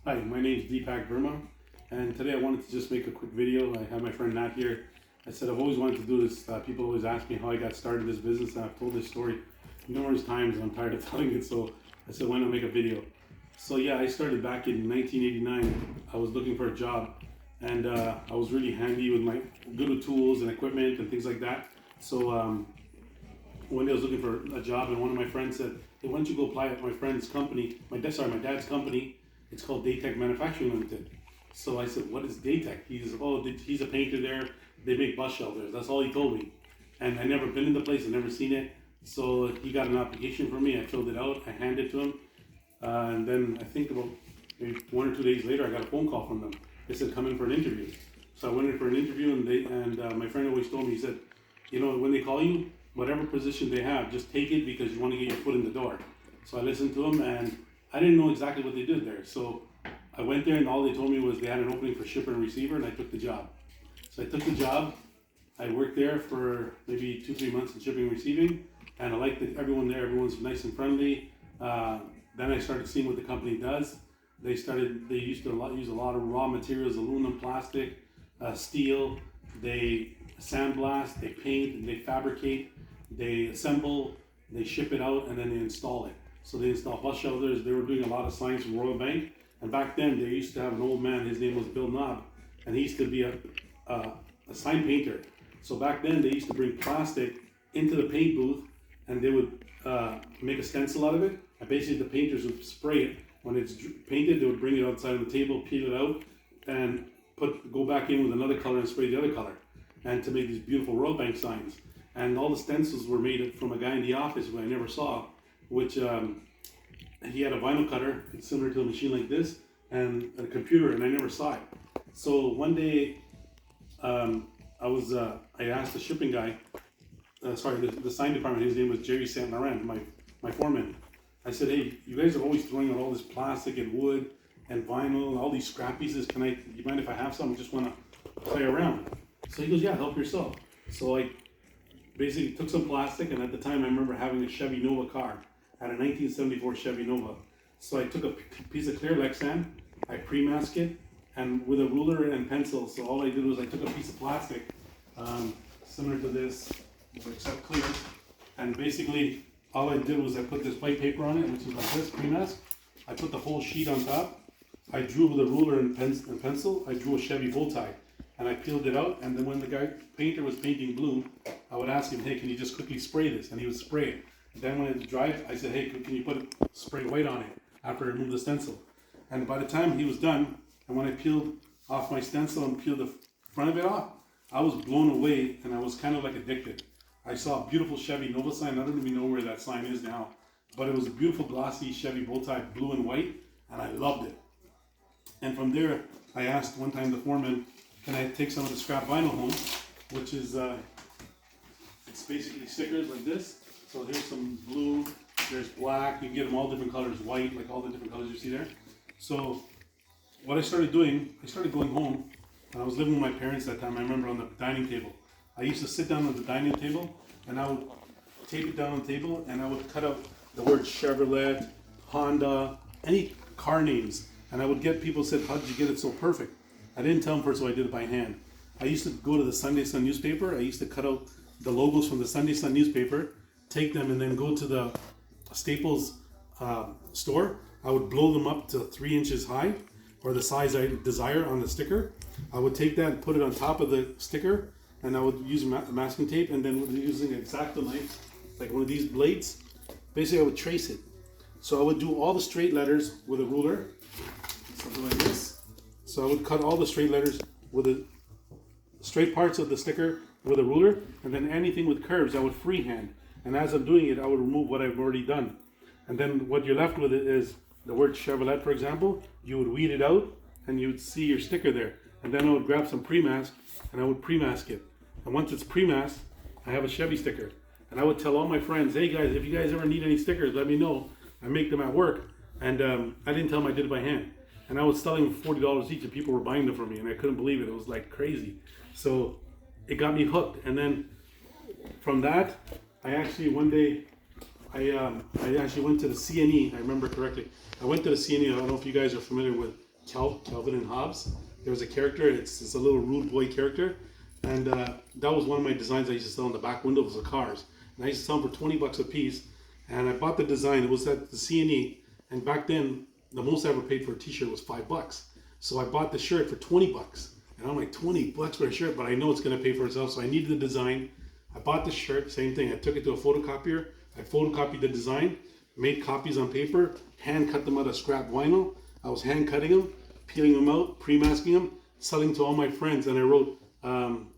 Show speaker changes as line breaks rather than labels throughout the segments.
Hi, my name is Deepak Verma, and today I wanted to just make a quick video. I have my friend Nat here. I said I've always wanted to do this. People always ask me how I got started in this business, and I've told this story numerous times, and I'm tired of telling it, so I said, why not make a video? So yeah, I started back in 1989. I was looking for a job, and I was really handy with good with tools and equipment and things like that. So one day I was looking for a job, and one of my friends said, hey, why don't you go apply at my friend's company, my dad's company. It's called Daytech Manufacturing Limited. So I said, what is Daytech? He's a painter there. They make bus shelters. That's all he told me. And I never been in the place. I never seen it. So he got an application for me. I filled it out. I handed it to him. And then I think about maybe 1 or 2 days later, I got a phone call from them. They said, come in for an interview. So I went in for an interview, and my friend always told me, he said, you know, when they call you, whatever position they have, just take it because you want to get your foot in the door. So I listened to him, and I didn't know exactly what they did there. So I went there, and all they told me was they had an opening for shipper and receiver, and I took the job. So I took the job. I worked there for maybe 2-3 months in shipping and receiving, and I liked everyone there. Everyone's nice and friendly. Then I started seeing what the company does. They used to use a lot of raw materials: aluminum, plastic, steel. They sandblast, they paint, they fabricate, they assemble, they ship it out, and then they install it. So they install bus shelters. They were doing a lot of signs from Royal Bank. And back then, they used to have an old man. His name was Bill Knob, and he used to be a sign painter. So back then, they used to bring plastic into the paint booth, and they would make a stencil out of it. And basically, the painters would spray it. When it's painted, they would bring it outside of the table, peel it out, and go back in with another color and spray the other color, and to make these beautiful Royal Bank signs. And all the stencils were made from a guy in the office who I never saw, which he had a vinyl cutter similar to a machine like this and a computer, and I never saw it. So one day I asked the shipping guy, the sign department, his name was Jerry Saint Laurent, my foreman. I said, hey, you guys are always throwing out all this plastic and wood and vinyl and all these scrap pieces. You mind if I have some? I just want to play around. So he goes, yeah, help yourself. So I basically took some plastic, and at the time I remember having a Chevy Nova car. I had a 1974 Chevy Nova. So I took a piece of clear Lexan, I pre-masked it, and with a ruler and pencil. So all I did was I took a piece of plastic, similar to this, except clear, and basically all I did was I put this white paper on it, which is like this, pre-mask. I put the whole sheet on top. I drew with a ruler and pencil, I drew a Chevy bull tie, and I peeled it out. And then when the painter was painting blue, I would ask him, hey, can you just quickly spray this? And he would spray it. And then when it dried, I said, hey, can you spray white on it after I removed the stencil? And by the time he was done, and when I peeled off my stencil and peeled the front of it off, I was blown away, and I was kind of like addicted. I saw a beautiful Chevy Nova sign. I don't even know where that sign is now, but it was a beautiful glossy Chevy bow tie, blue and white, and I loved it. And from there, I asked one time the foreman, can I take some of the scrap vinyl home, which is, it's basically stickers like this. So here's some blue, there's black, you can get them all different colors, white, like all the different colors you see there. So what I started doing, I started going home, and I was living with my parents that time. I remember on the dining table. I used to sit down on the dining table, and I would tape it down on the table, and I would cut out the word Chevrolet, Honda, any car names. And I would get people said, how did you get it so perfect? I didn't tell them first, so I did it by hand. I used to go to the Sunday Sun newspaper. I used to cut out the logos from the Sunday Sun newspaper, take them, and then go to the Staples store. I would blow them up to 3 inches high, or the size I desire on the sticker. I would take that and put it on top of the sticker, and I would use masking tape, and then using an X-Acto knife, like one of these blades, basically I would trace it. So I would do all the straight letters with a ruler, something like this. So I would cut all the straight letters with the straight parts of the sticker with a ruler, and then anything with curves I would freehand. And as I'm doing it, I would remove what I've already done. And then what you're left with is the word Chevrolet, for example. You would weed it out, and you would see your sticker there. And then I would grab some pre-mask, and I would pre-mask it. And once it's pre-masked, I have a Chevy sticker. And I would tell all my friends, hey guys, if you guys ever need any stickers, let me know. I make them at work. And I didn't tell them I did it by hand. And I was selling them $40 each, and people were buying them for me, and I couldn't believe it. It was like crazy. So it got me hooked. And then from that, I actually one day, I actually went to the CNE. I remember correctly. I went to the CNE. I don't know if you guys are familiar with Calvin and Hobbes. There was a character. It's a little rude boy character, and that was one of my designs I used to sell on the back windows of cars. And I used to sell them for $20 a piece. And I bought the design. It was at the C&E, and back then the most I ever paid for a T-shirt was $5. So I bought the shirt for $20, and I'm like, $20 for a shirt, but I know it's gonna pay for itself. So I needed the design. I bought the shirt. Same thing. I took it to a photocopier. I photocopied the design, made copies on paper, hand cut them out of scrap vinyl. I was hand cutting them, peeling them out, pre-masking them, selling to all my friends. And I wrote,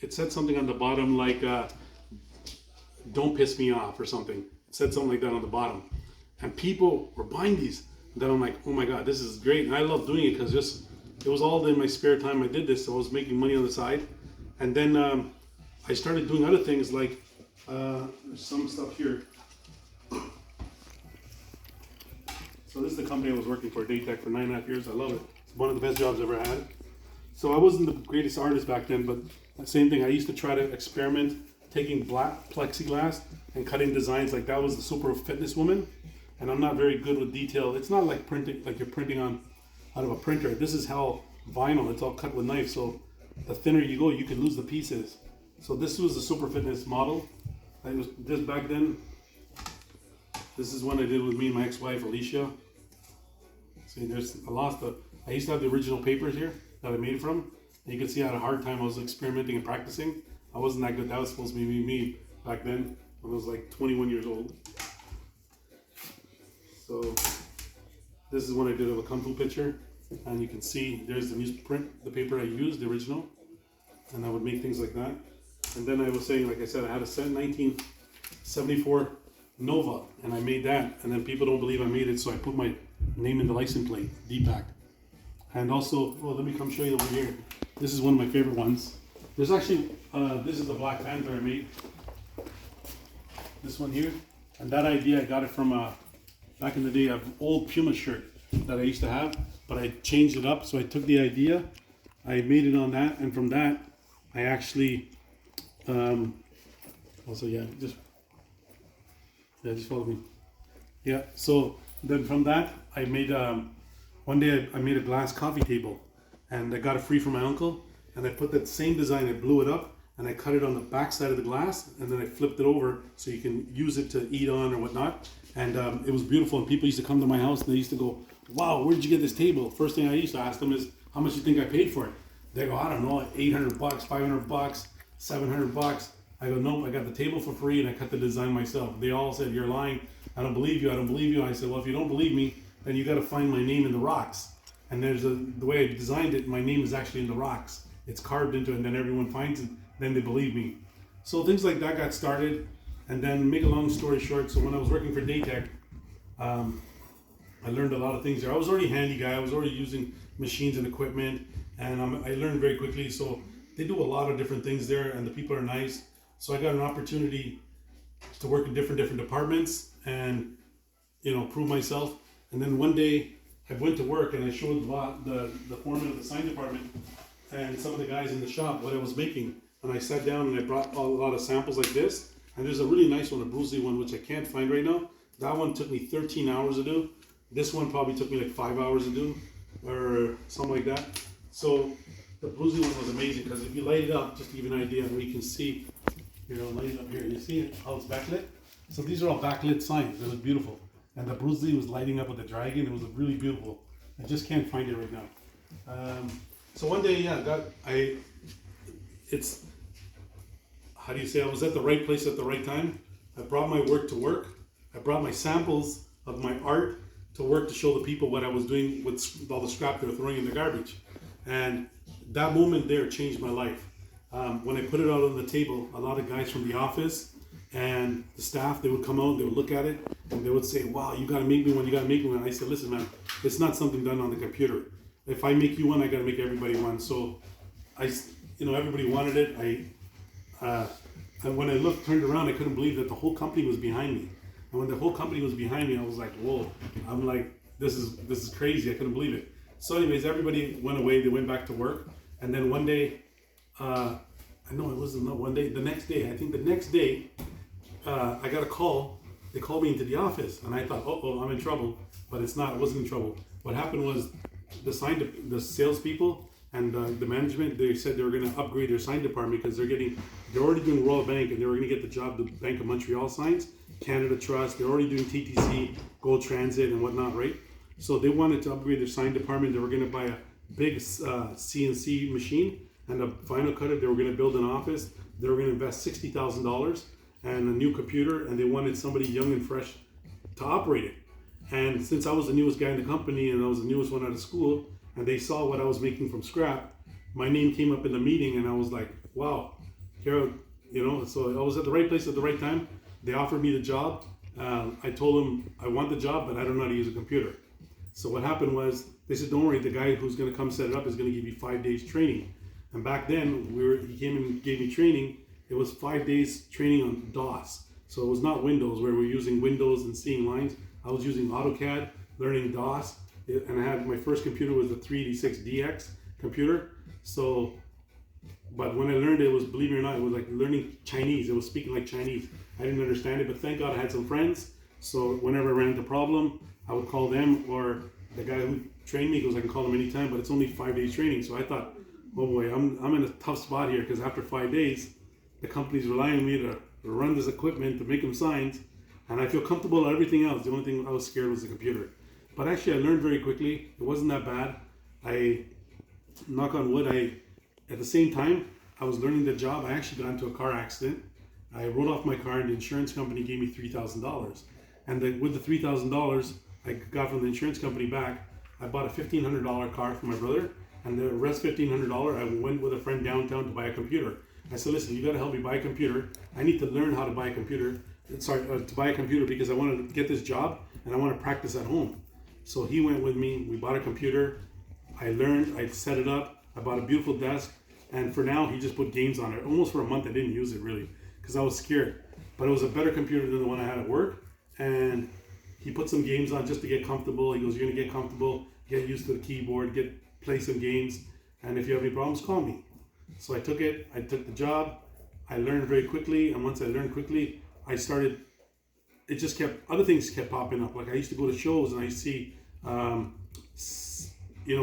it said something on the bottom like, don't piss me off or something. It said something like that on the bottom. And people were buying these. And then I'm like, oh my God, this is great. And I love doing it because it was all in my spare time I did this. So I was making money on the side. And then I started doing other things like, there's some stuff here. So this is the company I was working for, Daytech, for 9.5 years. I love it. It's one of the best jobs I've ever had. So I wasn't the greatest artist back then, but the same thing. I used to try to experiment taking black plexiglass and cutting designs. Like that was the Super Fitness Woman. And I'm not very good with detail. It's not like printing, like you're printing out of a printer. This is how vinyl, it's all cut with knife. So the thinner you go, you can lose the pieces. So this was the Super Fitness model. I was just back then. This is one I did with me and my ex-wife, Alicia. See, I used to have the original papers here that I made from. And you can see I had a hard time. I was experimenting and practicing. I wasn't that good. That was supposed to be me back then when I was like 21 years old. So this is one I did of a Kung Fu picture. And you can see there's the newsprint, the paper I used, the original. And I would make things like that. And then I was saying, like I said, I had a 1974 Nova, and I made that. And then people don't believe I made it, so I put my name in the license plate, Deepak. And also, well, let me come show you over here. This is one of my favorite ones. There's actually, this is the Black Panther I made. This one here. And that idea, I got it from, back in the day, an old Puma shirt that I used to have, but I changed it up. So I took the idea, I made it on that, and from that, I actually, just follow me. Yeah, so then from that, I made, one day I made a glass coffee table, and I got it free from my uncle, and I put that same design, I blew it up, and I cut it on the back side of the glass, and then I flipped it over so you can use it to eat on or whatnot. And it was beautiful, and people used to come to my house, and they used to go, wow, where'd you get this table? First thing I used to ask them is, how much do you think I paid for it? They go, I don't know, $800, $500, $700. I go, nope, I got the table for free and I cut the design myself. They all said, you're lying. I don't believe you. I don't believe you. I said, well, if you don't believe me, then you got to find my name in the rocks. And the way I designed it, my name is actually in the rocks. It's carved into it, and then everyone finds it. Then they believe me. So things like that got started. And then, make a long story short, so when I was working for Daytech, I learned a lot of things there. I was already a handy guy. I was already using machines and equipment, and I learned very quickly. So they do a lot of different things there, and the people are nice. So I got an opportunity to work in different departments and, prove myself. And then one day I went to work and I showed the foreman of the sign department and some of the guys in the shop what I was making. And I sat down and I brought a lot of samples like this. And there's a really nice one, a Bruce Lee one, which I can't find right now. That one took me 13 hours to do. This one probably took me like 5 hours to do, or something like that. So the Bruce Lee one was amazing because if you light it up, just to give you an idea where you can see, light it up here. You see how it's backlit? So these are all backlit signs. It was beautiful. And the Bruce Lee was lighting up with the dragon. It was really beautiful. I just can't find it right now. So one day, how do you say, I was at the right place at the right time. I brought my work to work. I brought my samples of my art to work to show the people what I was doing with all the scrap they were throwing in the garbage. And that moment there changed my life. When I put it out on the table, a lot of guys from the office and the staff, they would come out, they would look at it, and they would say, wow, you gotta make me one, you gotta make me one. And I said, listen, man, it's not something done on the computer. If I make you one, I gotta make everybody one. So everybody wanted it. And when I turned around, I couldn't believe that the whole company was behind me. And when the whole company was behind me, I was like, whoa, I'm like, this is crazy. I couldn't believe it. So anyways, everybody went away, they went back to work. And then one day, the next day, I think the next day, I got a call. They called me into the office, and I thought, I'm in trouble. But it's not. I wasn't in trouble. What happened was the salespeople and the management, they said they were going to upgrade their sign department because they're already doing Royal Bank, and they were going to get the job, the Bank of Montreal signs, Canada Trust. They're already doing TTC, Gold Transit, and whatnot, right? So they wanted to upgrade their sign department. They were going to buy a big CNC machine and a vinyl cutter. They were going to build an office. They were going to invest $60,000 and a new computer, and they wanted somebody young and fresh to operate it. And since I was the newest guy in the company and I was the newest one out of school, and they saw what I was making from scrap, my name came up in the meeting, and I was like, wow, here, so I was at the right place at the right time. They offered me the job. I told them I want the job, but I don't know how to use a computer. So what happened was, they said, don't worry, the guy who's going to come set it up is going to give you 5 days training. And back then, he came and gave me training. It was 5 days training on DOS. So it was not Windows, where we're using Windows and seeing lines. I was using AutoCAD, learning DOS. And I had, my first computer was the 386DX computer. So, but when I learned it, was, believe it or not, it was like learning Chinese. It was speaking like Chinese. I didn't understand it, but thank God I had some friends. So whenever I ran into a problem, I would call them, or the guy who trained me goes, I can call him anytime, but it's only 5 days training. So I thought, oh boy, I'm in a tough spot here, because after 5 days, the company's relying on me to run this equipment, to make them signs, and I feel comfortable at everything else. The only thing I was scared was the computer. But actually, I learned very quickly. It wasn't that bad. Knock on wood, at the same time I was learning the job, I actually got into a car accident. I wrote off my car, and the insurance company gave me $3,000. And with the $3,000 I got from the insurance company back, I bought a $1,500 car for my brother, and the rest $1,500, I went with a friend downtown to buy a computer. I said, listen, you got to help me buy a computer. I need to learn how to buy a computer. To buy a computer, because I want to get this job and I want to practice at home. So he went with me. We bought a computer. I learned. I set it up. I bought a beautiful desk. And for now, he just put games on it. Almost for a month, I didn't use it really, because I was scared. But it was a better computer than the one I had at work. And he put some games on just to get comfortable. He goes, you're going to get comfortable, get used to the keyboard, play some games. And if you have any problems, call me. So I took it. I took the job. I learned very quickly. And once I learned quickly, I started, other things kept popping up. Like I used to go to shows and I see,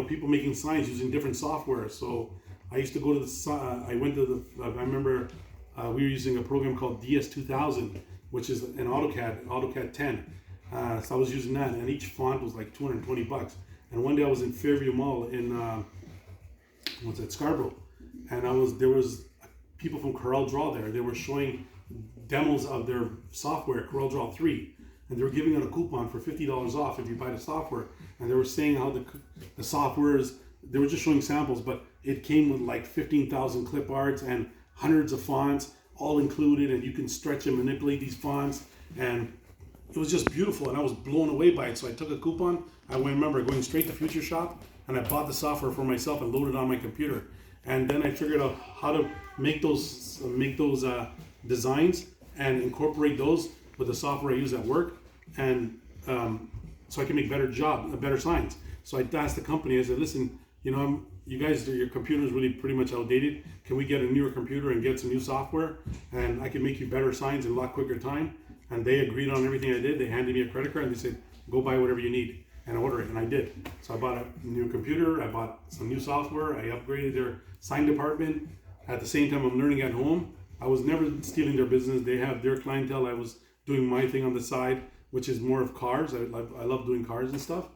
people making signs using different software. So I used to go to I remember we were using a program called DS2000, which is an AutoCAD 10. So I was using that, and each font was like $220. And one day I was in Fairview Mall in, Scarborough. And there was people from CorelDRAW there. They were showing demos of their software, CorelDRAW 3, and they were giving out a coupon for $50 off if you buy the software. And they were saying how the software is, they were just showing samples, but it came with like 15,000 clip arts and hundreds of fonts all included, and you can stretch and manipulate these fonts, and it was just beautiful, and I was blown away by it. So I took a coupon. I remember going straight to Future Shop, and I bought the software for myself and loaded it on my computer. And then I figured out how to make those designs and incorporate those with the software I use at work, and so I can make better signs. So I asked the company, I said, listen, you guys, your computer is really pretty much outdated. Can we get a newer computer and get some new software, and I can make you better signs in a lot quicker time? And they agreed on everything I did. They handed me a credit card and they said, go buy whatever you need and order it, and I did. So I bought a new computer, I bought some new software, I upgraded their sign department. At the same time, I'm learning at home. I was never stealing their business. They have their clientele. I was doing my thing on the side, which is more of cars. I love doing cars and stuff.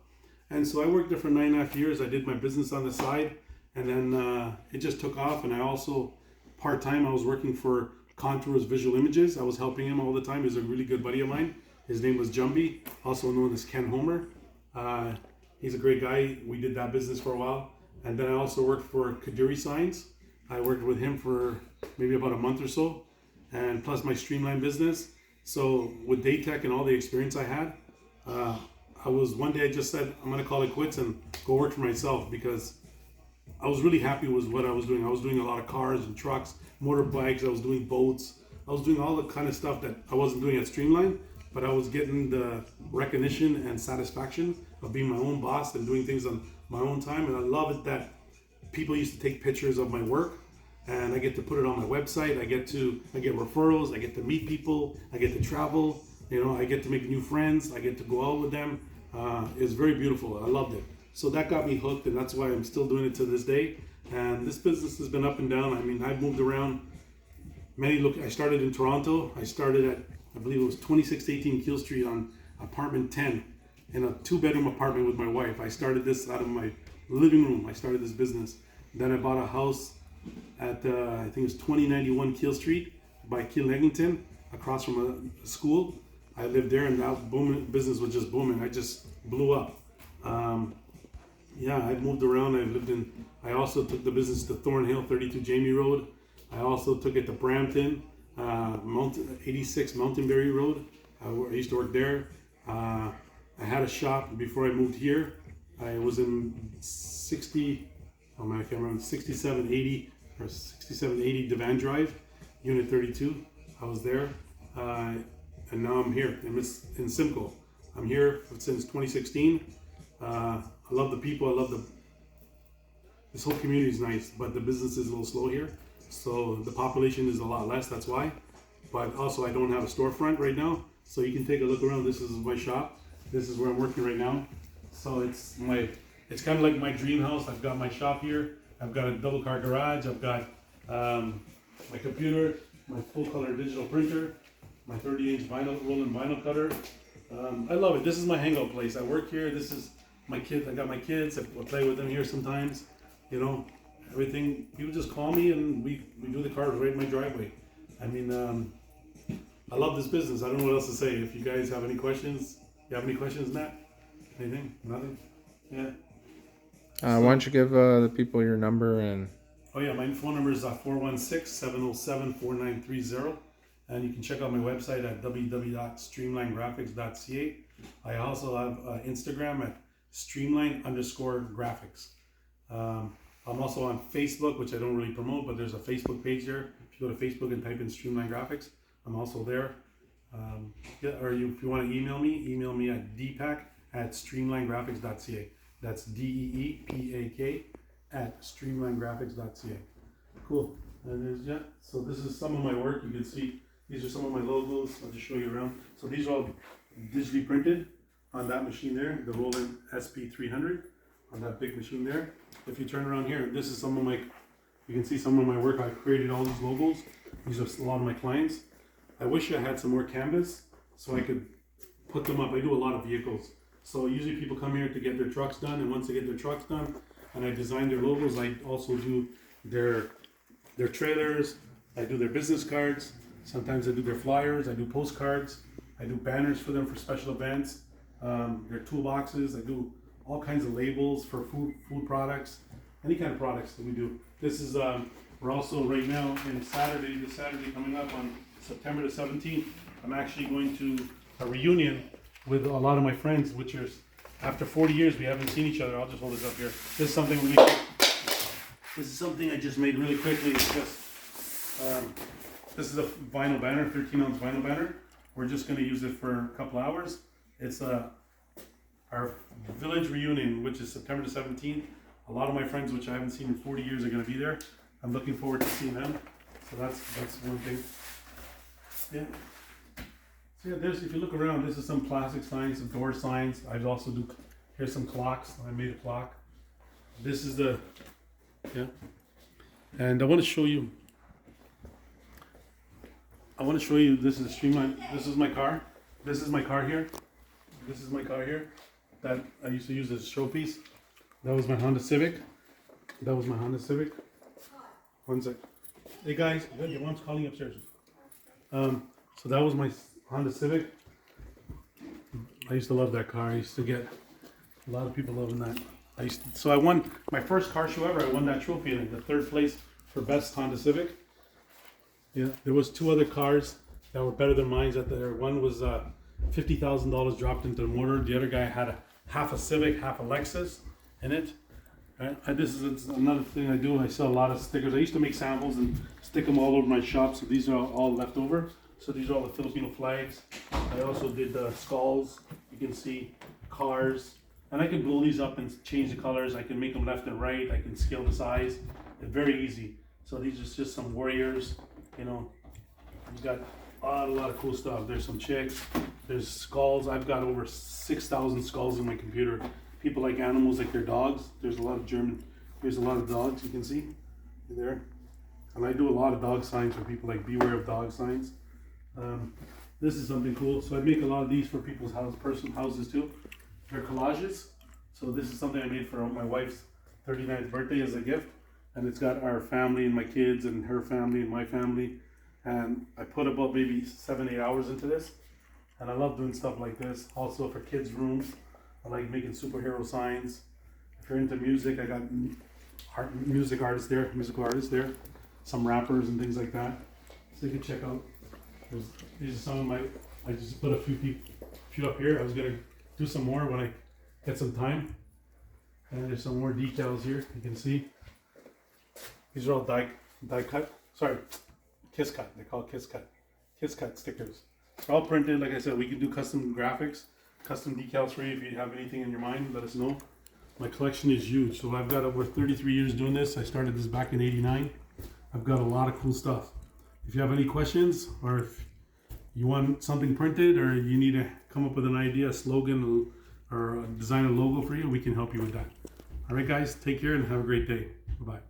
And so I worked there for 9.5 years. I did my business on the side, and then it just took off. And I also, part-time, I was working for Contours Visual Images. I was helping him all the time. He's a really good buddy of mine. His name was Jumby, also known as Ken Homer. He's a great guy. We did that business for a while. And then I also worked for Kaduri Signs. I worked with him for maybe about a month or so, and plus my Streamline business. So with Daytech and all the experience I had, one day I just said, I'm gonna call it quits and go work for myself, because I was really happy with what I was doing. I was doing a lot of cars and trucks, motorbikes, I was doing boats. I was doing all the kind of stuff that I wasn't doing at Streamline, but I was getting the recognition and satisfaction of being my own boss and doing things on my own time. And I love it that people used to take pictures of my work, and I get to put it on my website. I get referrals. I get to meet people. I get to travel. I get to make new friends. I get to go out with them. It's very beautiful. I loved it. So that got me hooked, and that's why I'm still doing it to this day. And this business has been up and down. I mean, I've moved around I started in Toronto. I started at, I believe it was 2618 Keele Street on apartment 10 in a 2-bedroom apartment with my wife. I started this out of my living room. I started this business. Then I bought a house at, I think it was 2091 Keele Street by Keele Eglinton, across from a school. I lived there, and that business was just booming. I just blew up. Yeah, I've moved around. I also took the business to Thornhill, 32 Jamie Road. I also took it to Brampton, 86 Mountainberry Road. I used to work there. I had a shop before I moved here. I was in 6780 or 6780 Devan Drive, Unit 32. I was there, and now I'm here in Simcoe. I'm here since 2016. I love the people. This whole community is nice, but the business is a little slow here. So the population is a lot less, that's why. But also I don't have a storefront right now. So you can take a look around. This is my shop. This is where I'm working right now. So it's kind of like my dream house. I've got my shop here. I've got a double car garage. I've got my computer, my full color digital printer, my 30-inch rolling vinyl cutter. I love it. This is my hangout place. I work here. This is my kids. I got my kids. I play with them here sometimes. You know, everything. People just call me and we do the cars right in my driveway. I mean, I love this business. I don't know what else to say. If you guys have any questions, Matt? Anything? Nothing? Yeah.
Why don't you give the people your number and...
Oh yeah, my phone number is 416-707-4930, and you can check out my website at www.streamlinegraphics.ca. I also have Instagram at streamline_graphics. I'm also on Facebook, which I don't really promote, but there's a Facebook page there. If you go to Facebook and type in Streamline Graphics, I'm also there. Or if you want to email me at deepak@streamlinegraphics.ca. That's DEEPAK at streamlinegraphics.ca. Cool. And so this is some of my work. You can see these are some of my logos. I'll just show you around. So these are all digitally printed on that machine there, the Roland SP300, on that big machine there. If you turn around here, this is you can see some of my work. I created all these logos. These are a lot of my clients. I wish I had some more canvas so I could put them up. I do a lot of vehicles. So usually people come here to get their trucks done, and once they get their trucks done, and I design their logos, I also do their trailers, I do their business cards, sometimes I do their flyers, I do postcards, I do banners for them for special events, their toolboxes, I do all kinds of labels for food products, any kind of products that we do. This is, we're also right now in this Saturday coming up on September the 17th, I'm actually going to a reunion with a lot of my friends, which is after 40 years we haven't seen each other. I'll just hold this up here. This is something I just made really quickly. It's just this is a vinyl banner, 13-ounce vinyl banner. We're just going to use it for a couple hours. It's our village reunion, which is September the 17th. A lot of my friends, which I haven't seen in 40 years, are going to be there. I'm looking forward to seeing them. So that's one thing. Yeah. So yeah, if you look around, this is some plastic signs, some door signs. I also here's some clocks. I made a clock. This is and I want to show you, this is Streamline. This is my car. This is my car here. That I used to use as a showpiece. That was my Honda Civic. One sec. Hey guys, your mom's calling upstairs. So that was my Honda Civic. I used to love that car. I used to get a lot of people loving that. So I won my first car show ever. I won that trophy in it, the 3rd place for best Honda Civic. Yeah, there was 2 other cars that were better than mine. One was $50,000 dropped into the motor. The other guy had half a Civic, half a Lexus in it. This is another thing I do. I sell a lot of stickers. I used to make samples and stick them all over my shop. So these are all left over. So these are all the Filipino flags. I also did skulls. You can see cars. And I can blow these up and change the colors. I can make them left and right. I can scale the size. It's very easy. So these are just some warriors. You know, you got a lot of cool stuff. There's some chicks. There's skulls. I've got over 6,000 skulls in my computer. people like animals, like their dogs. There's a lot of German. There's a lot of dogs you can see there, and I do a lot of dog signs for people, like beware of dog signs. This is something cool. So I make a lot of these for people's personal houses too. They're collages. So this is something I made for my wife's 39th birthday as a gift, and it's got our family and my kids and her family and my family, and I put about maybe 7-8 hours into this, and I love doing stuff like this. Also for kids' rooms, I like making superhero signs. If you're into music, I got musical artists there, some rappers and things like that. So you can check out. These are some of my. I just put a few up here. I was gonna do some more when I get some time. And there's some more details here. You can see. These are all die cut. Sorry, kiss cut. They call it kiss cut stickers. They're all printed. Like I said, we can do custom graphics, custom decals for you. If you have anything in your mind, let us know. My collection is huge. So I've got over 33 years doing this. I started this back in '89. I've got a lot of cool stuff. If you have any questions, or if you want something printed, or you need to come up with an idea, a slogan, or design a logo for you, we can help you with that. All right, guys, take care and have a great day. Bye-bye.